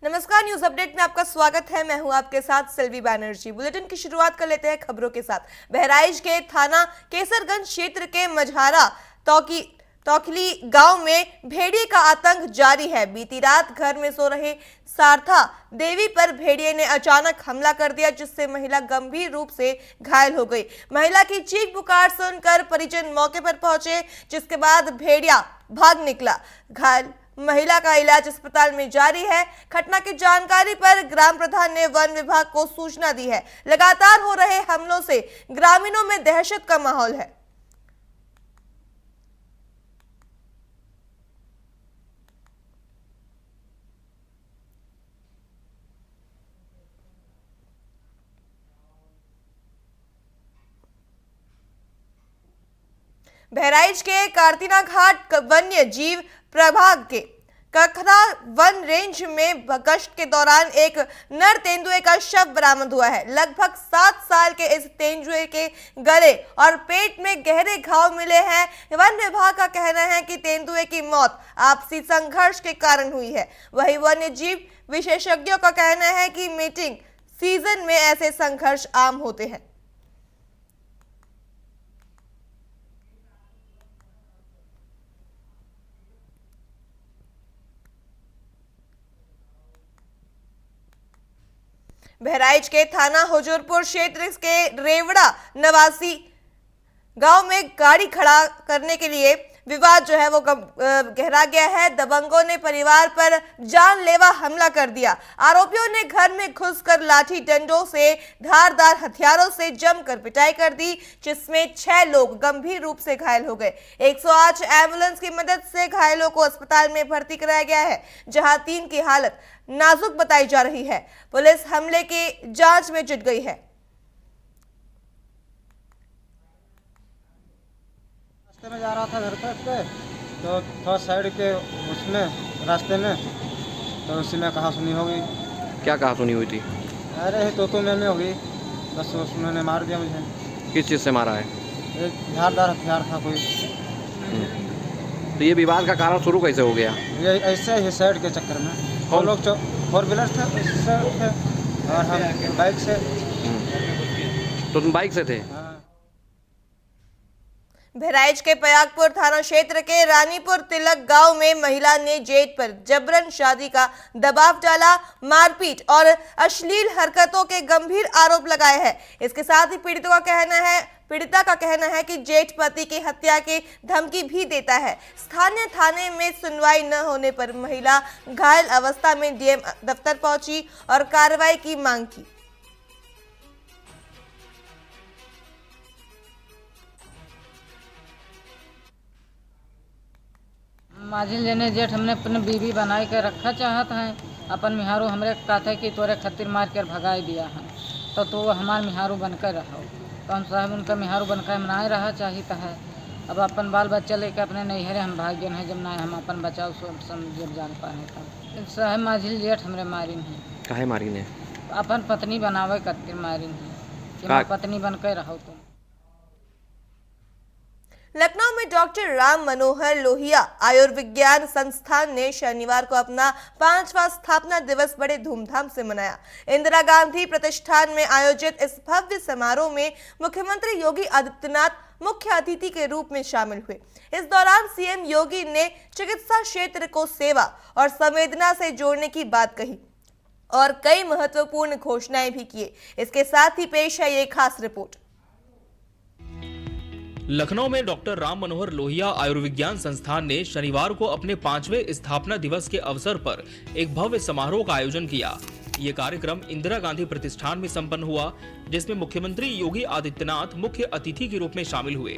नमस्कार, news update में आपका स्वागत है। मैं हूं आपके साथ सेल्वी बैनर्जी। बुलेटिन की शुरुआत कर लेते हैं खबरों के साथ। बहराइच के थाना केसरगंज क्षेत्र के मझारा तौखली गांव में भेड़िए का आतंक जारी है। बीती रात घर में सो रहे सारथा देवी पर भेड़िए ने अचानक हमला कर दिया, जिससे महिला गंभीर रूप से घायल हो गई। महिला की चीख पुकार सुनकर परिजन मौके पर पहुंचे, जिसके बाद भेड़िया भाग निकला। घायल महिला का इलाज अस्पताल में जारी है। घटना की जानकारी पर ग्राम प्रधान ने वन विभाग को सूचना दी है। लगातार हो रहे हमलों से ग्रामीणों में दहशत का माहौल है। बहराइच के कार्तिना घाट वन्य जीव प्रभाग के कखरा वन रेंज में गश्त के दौरान एक नर तेंदुए का शव बरामद हुआ है। लगभग 7 साल के इस तेंदुए के गले और पेट में गहरे घाव मिले हैं। वन विभाग का कहना है कि तेंदुए की मौत आपसी संघर्ष के कारण हुई है। वहीं वन्य जीव विशेषज्ञों का कहना है कि मीटिंग सीजन में ऐसे संघर्ष आम होते हैं। बहराइच के थाना हुजूरपुर क्षेत्र के रेवड़ा नवासी गांव में गाड़ी खड़ा करने के लिए विवाद जो है वो गहरा गया है। दबंगों ने परिवार पर जानलेवा हमला कर दिया। आरोपियों ने घर में घुसकर लाठी डंडों से धारदार हथियारों से जमकर पिटाई कर दी, जिसमें 6 लोग गंभीर रूप से घायल हो गए। 108 एम्बुलेंस की मदद से घायलों को अस्पताल में भर्ती कराया गया है, जहां 3 की हालत नाजुक बताई जा रही है। पुलिस हमले की जांच में जुट गई है। रास्ते में जा रहा था घर तक पे, तो थोड़ा साइड के उसमें रास्ते में तो उसी में कहा सुनी होगी। क्या कहा सुनी हुई थी? अरे तो में होगी, बस उन्होंने मार दिया मुझे। किस चीज़ से मारा है? एक धारदार हथियार था कोई। तो ये विवाद का कारण शुरू कैसे हो गया? ये ऐसे ही साइड के चक्कर में वो लोग 4 व्हीलर थे और हम बाइक से। तो तुम बाइक से थे? बहराइच के पयागपुर थाना क्षेत्र के रानीपुर तिलक गांव में महिला ने जेठ पर जबरन शादी का दबाव डाला, मारपीट और अश्लील हरकतों के गंभीर आरोप लगाए हैं। इसके साथ ही पीड़िता का कहना है कि जेठ पति की हत्या की धमकी भी देता है। स्थानीय थाने में सुनवाई न होने पर महिला घायल अवस्था में डीएम दफ्तर पहुंची और कार्रवाई की मांग की। माजिल लेने जेठ हमने अपने बीवी बनाए के रखा चाहत हैं। अपन मिहारू हमरे कहते कि तोरे खतिर मार कर भगाई दिया है, तो तू हमार मिहारू बनकर रहो। तो हम साहब उनका मिहारू बनकर हम ना रहा चाहिए है। अब अपन बाल बच्चा लेकर अपने नैहरे हम भाग गए हैं, जब ना हम अपन बचाव जब जान पाए था। साहब माजिल जेठ हमरे मारिन है। काहे मारी ने? अपन पत्नी बनावे खातिर मारिन है कि मैं पत्नी बनकर रहो तुम। लखनऊ में डॉक्टर राम मनोहर लोहिया आयुर्विज्ञान संस्थान ने शनिवार को अपना 5वां स्थापना दिवस बड़े धूमधाम से मनाया। इंदिरा गांधी प्रतिष्ठान में आयोजित इस भव्य समारोह में मुख्यमंत्री योगी आदित्यनाथ मुख्य अतिथि के रूप में शामिल हुए। इस दौरान सीएम योगी ने चिकित्सा क्षेत्र को सेवा और संवेदना से जोड़ने की बात कही और कई महत्वपूर्ण घोषणाएं भी किए। इसके साथ ही पेश है ये खास रिपोर्ट। लखनऊ में डॉक्टर राम मनोहर लोहिया आयुर्विज्ञान संस्थान ने शनिवार को अपने 5वें स्थापना दिवस के अवसर पर एक भव्य समारोह का आयोजन किया। ये कार्यक्रम इंदिरा गांधी प्रतिष्ठान में संपन्न हुआ, जिसमें मुख्यमंत्री योगी आदित्यनाथ मुख्य अतिथि के रूप में शामिल हुए।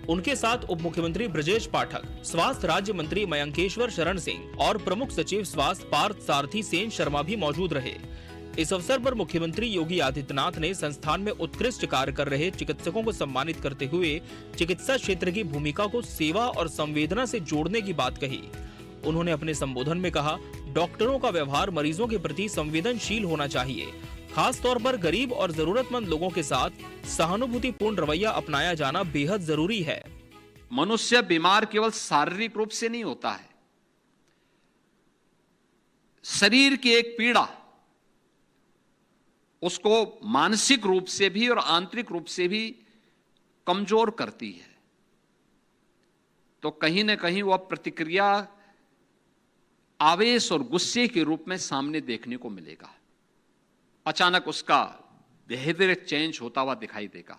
उनके साथ उप मुख्यमंत्री ब्रजेश पाठक, स्वास्थ्य राज्य मंत्री मयंकेश्वर शरण सिंह और प्रमुख सचिव स्वास्थ्य पार्थ सारथी सेन शर्मा भी मौजूद रहे। इस अवसर पर मुख्यमंत्री योगी आदित्यनाथ ने संस्थान में उत्कृष्ट कार्य कर रहे चिकित्सकों को सम्मानित करते हुए चिकित्सा क्षेत्र की भूमिका को सेवा और संवेदना से जोड़ने की बात कही। उन्होंने अपने संबोधन में कहा, डॉक्टरों का व्यवहार मरीजों के प्रति संवेदनशील होना चाहिए। खास तौर पर गरीब और जरूरतमंद लोगों के साथ सहानुभूतिपूर्ण रवैया अपनाया जाना बेहद जरूरी है। मनुष्य बीमार केवल शारीरिक रूप से नहीं होता है, शरीर की एक पीड़ा उसको मानसिक रूप से भी और आंतरिक रूप से भी कमजोर करती है, तो कहीं ना कहीं वह प्रतिक्रिया आवेश और गुस्से के रूप में सामने देखने को मिलेगा। अचानक उसका बिहेवियर चेंज होता हुआ दिखाई देगा।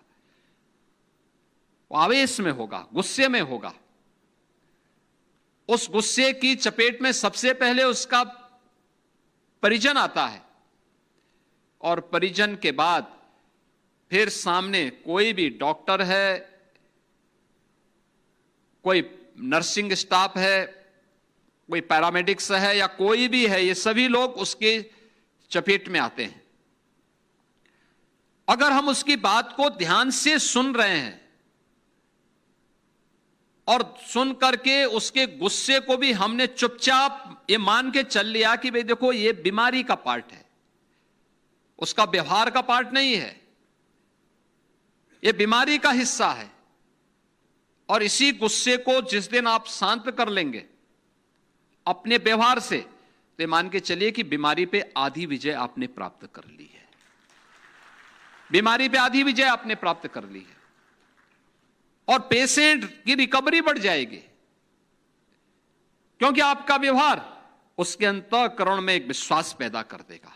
वो आवेश में होगा, गुस्से में होगा। उस गुस्से की चपेट में सबसे पहले उसका परिजन आता है और परिजन के बाद फिर सामने कोई भी डॉक्टर है, कोई नर्सिंग स्टाफ है, कोई पैरामेडिक्स है या कोई भी है, ये सभी लोग उसके चपेट में आते हैं। अगर हम उसकी बात को ध्यान से सुन रहे हैं और सुन करके उसके गुस्से को भी हमने चुपचाप ये मान के चल लिया कि भाई देखो ये बीमारी का पार्ट है, उसका व्यवहार का पार्ट नहीं है, ये बीमारी का हिस्सा है, और इसी गुस्से को जिस दिन आप शांत कर लेंगे अपने व्यवहार से, तो मान के चलिए कि बीमारी पे आधी विजय आपने प्राप्त कर ली है। बीमारी पे आधी विजय आपने प्राप्त कर ली है और पेशेंट की रिकवरी बढ़ जाएगी, क्योंकि आपका व्यवहार उसके अंतःकरण में एक विश्वास पैदा कर देगा।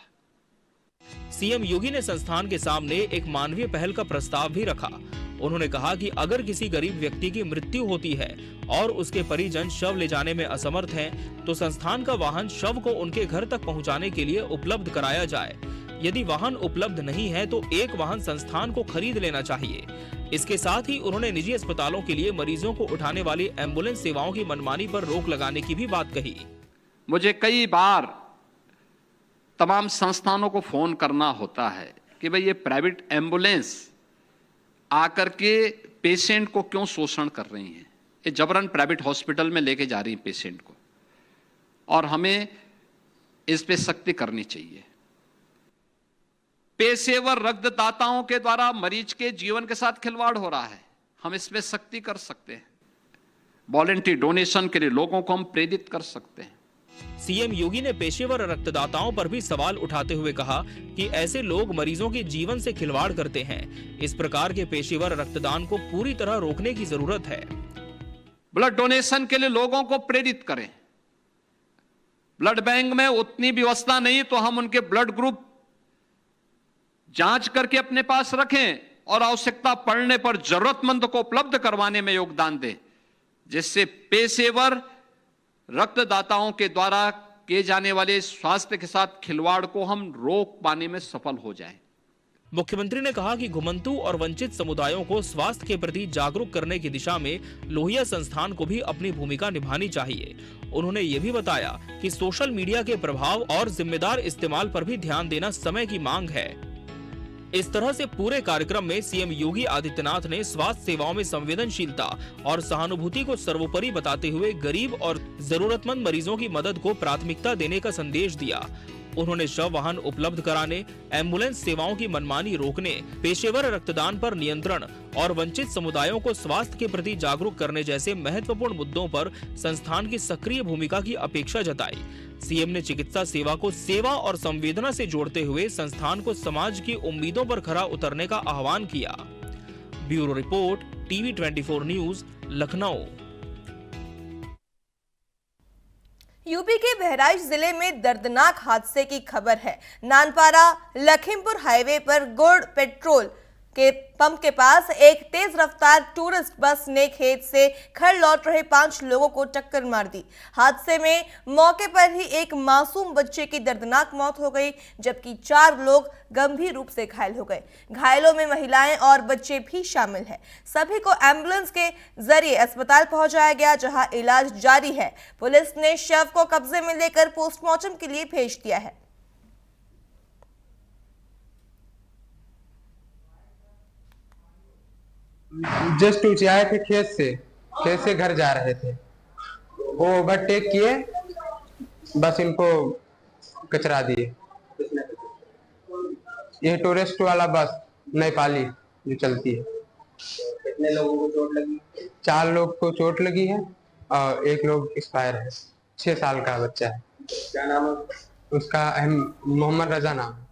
सीएम योगी ने संस्थान के सामने एक मानवीय पहल का प्रस्ताव भी रखा। उन्होंने कहा कि अगर किसी गरीब व्यक्ति की मृत्यु होती है और उसके परिजन शव ले जाने में असमर्थ हैं, तो संस्थान का वाहन शव को उनके घर तक पहुंचाने के लिए उपलब्ध कराया जाए। यदि वाहन उपलब्ध नहीं है तो एक वाहन संस्थान को खरीद लेना चाहिए। इसके साथ ही उन्होंने निजी अस्पतालों के लिए मरीजों को उठाने वाली एम्बुलेंस सेवाओं की मनमानी पर रोक लगाने की भी बात कही। मुझे कई बार तमाम संस्थानों को फोन करना होता है कि भाई ये प्राइवेट एम्बुलेंस आकर के पेशेंट को क्यों शोषण कर रही हैं, ये जबरन प्राइवेट हॉस्पिटल में लेके जा रही हैं पेशेंट को, और हमें इस पे सख्ती करनी चाहिए। पेशेवर रक्तदाताओं के द्वारा मरीज के जीवन के साथ खिलवाड़ हो रहा है, हम इस पे सख्ती कर सकते हैं। वॉलंटरी डोनेशन के लिए लोगों को हम प्रेरित कर सकते हैं। सीएम योगी ने पेशेवर रक्तदाताओं पर भी सवाल उठाते हुए कहा कि ऐसे लोग मरीजों के जीवन से खिलवाड़ करते हैं। इस प्रकार के पेशेवर रक्तदान को पूरी तरह रोकने की जरूरत है। ब्लड डोनेशन के लिए लोगों को प्रेरित करें। ब्लड बैंक में उतनी व्यवस्था नहीं तो हम उनके ब्लड ग्रुप जांच करके अपने पास रखें और आवश्यकता पड़ने पर जरूरतमंद को उपलब्ध करवाने में योगदान दें, जिससे पेशेवर रक्तदाताओं के द्वारा किए जाने वाले स्वास्थ्य के साथ खिलवाड़ को हम रोक पाने में सफल हो जाएं। मुख्यमंत्री ने कहा कि घुमंतु और वंचित समुदायों को स्वास्थ्य के प्रति जागरूक करने की दिशा में लोहिया संस्थान को भी अपनी भूमिका निभानी चाहिए। उन्होंने ये भी बताया कि सोशल मीडिया के प्रभाव और जिम्मेदार इस्तेमाल पर भी ध्यान देना समय की मांग है। इस तरह से पूरे कार्यक्रम में सीएम योगी आदित्यनाथ ने स्वास्थ्य सेवाओं में संवेदनशीलता और सहानुभूति को सर्वोपरि बताते हुए गरीब और जरूरतमंद मरीजों की मदद को प्राथमिकता देने का संदेश दिया। उन्होंने शव वाहन उपलब्ध कराने, एम्बुलेंस सेवाओं की मनमानी रोकने, पेशेवर रक्तदान पर नियंत्रण और वंचित समुदायों को स्वास्थ्य के प्रति जागरूक करने जैसे महत्वपूर्ण मुद्दों पर संस्थान की सक्रिय भूमिका की अपेक्षा जताई। सीएम ने चिकित्सा सेवा को सेवा और संवेदना से जोड़ते हुए संस्थान को समाज की उम्मीदों पर खरा उतरने का आह्वान किया। Bureau report, TV 24 news, Lucknow. UP के बहराइच जिले में दर्दनाक हादसे की खबर है। नानपारा लखीमपुर हाईवे पर गोल्ड पेट्रोल के पंप के पास एक तेज रफ्तार टूरिस्ट बस ने खेत से घर लौट रहे 5 लोगों को टक्कर मार दी। हादसे में मौके पर ही एक मासूम बच्चे की दर्दनाक मौत हो गई, जबकि 4 लोग गंभीर रूप से घायल हो गए। घायलों में महिलाएं और बच्चे भी शामिल हैं। सभी को एम्बुलेंस के जरिए अस्पताल पहुंचाया गया, जहां इलाज जारी है। पुलिस ने शव को कब्जे में लेकर पोस्टमार्टम के लिए भेज दिया है। जस्ट ऊंचे आए थे खेत से घर जा रहे थे, वो ओवरटेक किए, बस इनको कचरा दिए। ये टूरिस्ट वाला बस नेपाली जो चलती है। कितने लोगों को चोट लगी? 4 लोग को चोट लगी है और 1 लोग एक्सपायर है। 6 साल का बच्चा है। क्या नाम है? उसका मोहम्मद रजा नाम है।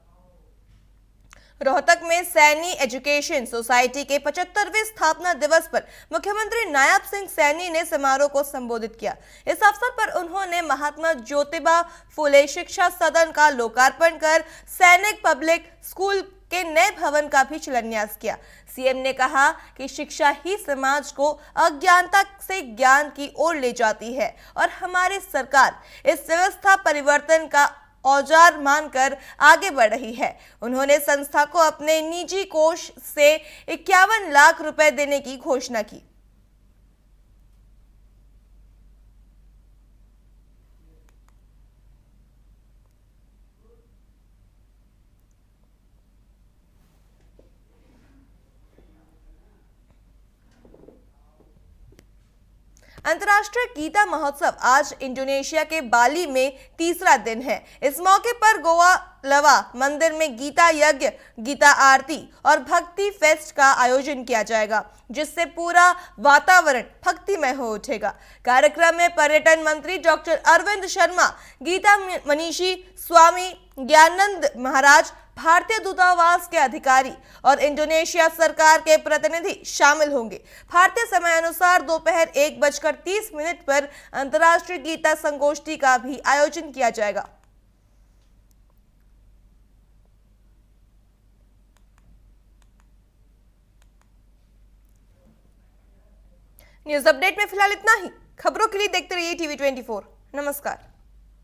रोहतक में सैनी एजुकेशन सोसाइटी के 75वें स्थापना दिवस पर मुख्यमंत्री नायब सिंह सैनी ने समारोह को संबोधित किया। इस अवसर पर उन्होंने महात्मा ज्योतिबा फुले शिक्षा सदन का लोकार्पण कर सैनिक पब्लिक स्कूल के नए भवन का भी शिलान्यास किया। सीएम ने कहा कि शिक्षा ही समाज को अज्ञानता से ज्ञान की ओर ले जाती है और हमारी सरकार इस व्यवस्था परिवर्तन का औजार मानकर आगे बढ़ रही है। उन्होंने संस्था को अपने निजी कोष से 51 लाख रुपए देने की घोषणा की। अंतर्राष्ट्रीय गीता महोत्सव आज इंडोनेशिया के बाली में तीसरा दिन है। इस मौके पर गोवा लवा मंदिर में गीता यज्ञ, गीता आरती और भक्ति फेस्ट का आयोजन किया जाएगा, जिससे पूरा वातावरण भक्तिमय हो उठेगा। कार्यक्रम में पर्यटन मंत्री डॉक्टर अरविंद शर्मा, गीता मनीषी, स्वामी ज्ञानानंद महाराज, भारतीय दूतावास के अधिकारी और इंडोनेशिया सरकार के प्रतिनिधि शामिल होंगे। भारतीय समय अनुसार दोपहर 1:30 पर अंतर्राष्ट्रीय गीता संगोष्ठी का भी आयोजन किया जाएगा। न्यूज अपडेट में फिलहाल इतना ही। खबरों के लिए देखते रहिए TV24। नमस्कार।